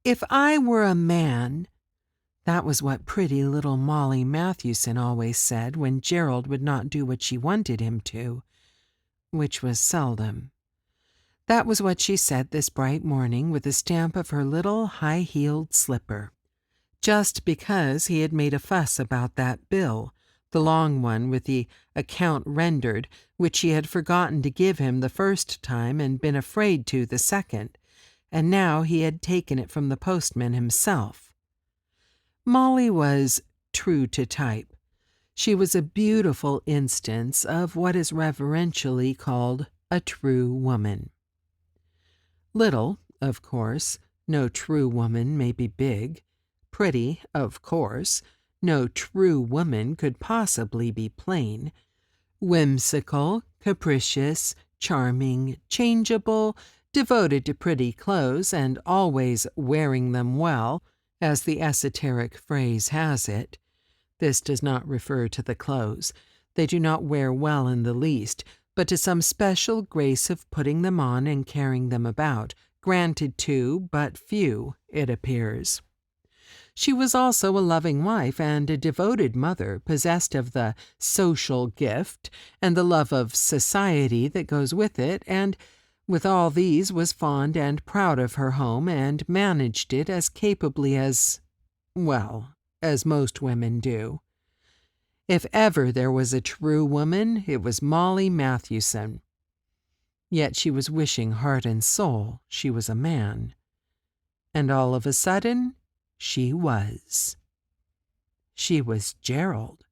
If I were a man, that was what pretty little Molly Mathewson always said when Gerald would not do what she wanted him to, which was seldom. That was what she said this bright morning with the stamp of her little high-heeled slipper. Just because he had made a fuss about that bill, the long one with the account rendered, which she had forgotten to give him the first time and been afraid to the second, and now he had taken it from the postman himself. Molly was true to type. She was a beautiful instance of what is reverentially called a true woman. Little, of course, no true woman may be big. Pretty, of course, no true woman could possibly be plain. Whimsical, capricious, charming, changeable, devoted to pretty clothes and always wearing them well, as the esoteric phrase has it. This does not refer to the clothes. They do not wear well in the least, but to some special grace of putting them on and carrying them about, granted to but few, it appears. She was also a loving wife and a devoted mother, possessed of the social gift and the love of society that goes with it, and with all these was fond and proud of her home and managed it as capably as, well, as most women do. If ever there was a true woman, it was Molly Mathewson. Yet she was wishing heart and soul she was a man. And all of a sudden, she was. She was Gerald,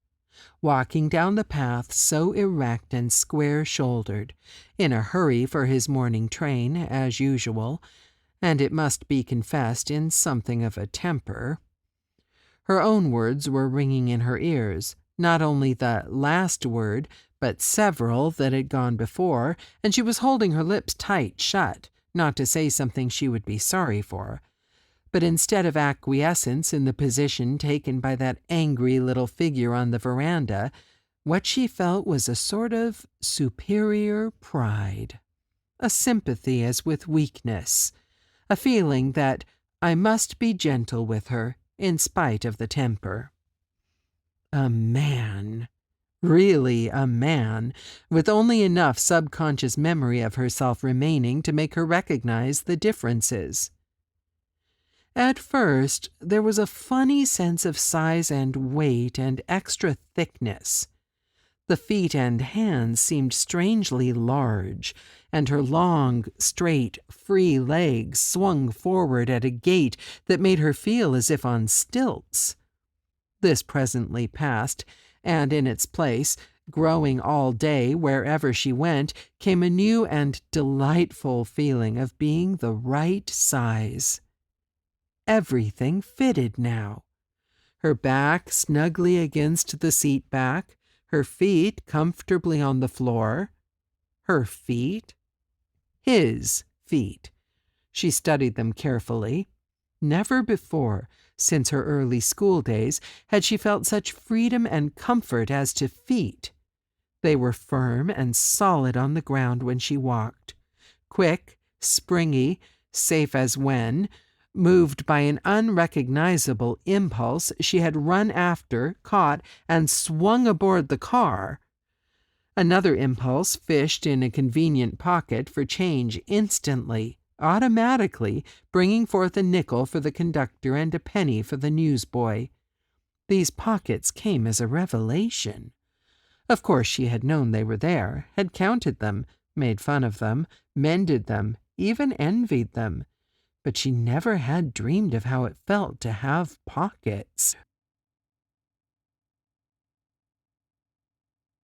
walking down the path so erect and square-shouldered, in a hurry for his morning train, as usual, and it must be confessed in something of a temper. Her own words were ringing in her ears, not only the last word, but several that had gone before, and she was holding her lips tight shut, not to say something she would be sorry for. But instead of acquiescence in the position taken by that angry little figure on the veranda, what she felt was a sort of superior pride, a sympathy as with weakness, a feeling that I must be gentle with her in spite of the temper. A man, really a man, with only enough subconscious memory of herself remaining to make her recognize the differences. At first, there was a funny sense of size and weight and extra thickness. The feet and hands seemed strangely large, and her long, straight, free legs swung forward at a gait that made her feel as if on stilts. This presently passed, and in its place, growing all day wherever she went, came a new and delightful feeling of being the right size. Everything fitted now. Her back snugly against the seat back, her feet comfortably on the floor. Her feet? His feet. She studied them carefully. Never before, since her early school days, had she felt such freedom and comfort as to feet. They were firm and solid on the ground when she walked, quick, springy, safe as when, moved by an unrecognizable impulse, she had run after, caught, and swung aboard the car. Another impulse fished in a convenient pocket for change instantly, automatically, bringing forth a nickel for the conductor and a penny for the newsboy. These pockets came as a revelation. Of course she had known they were there, had counted them, made fun of them, mended them, even envied them. But she never had dreamed of how it felt to have pockets.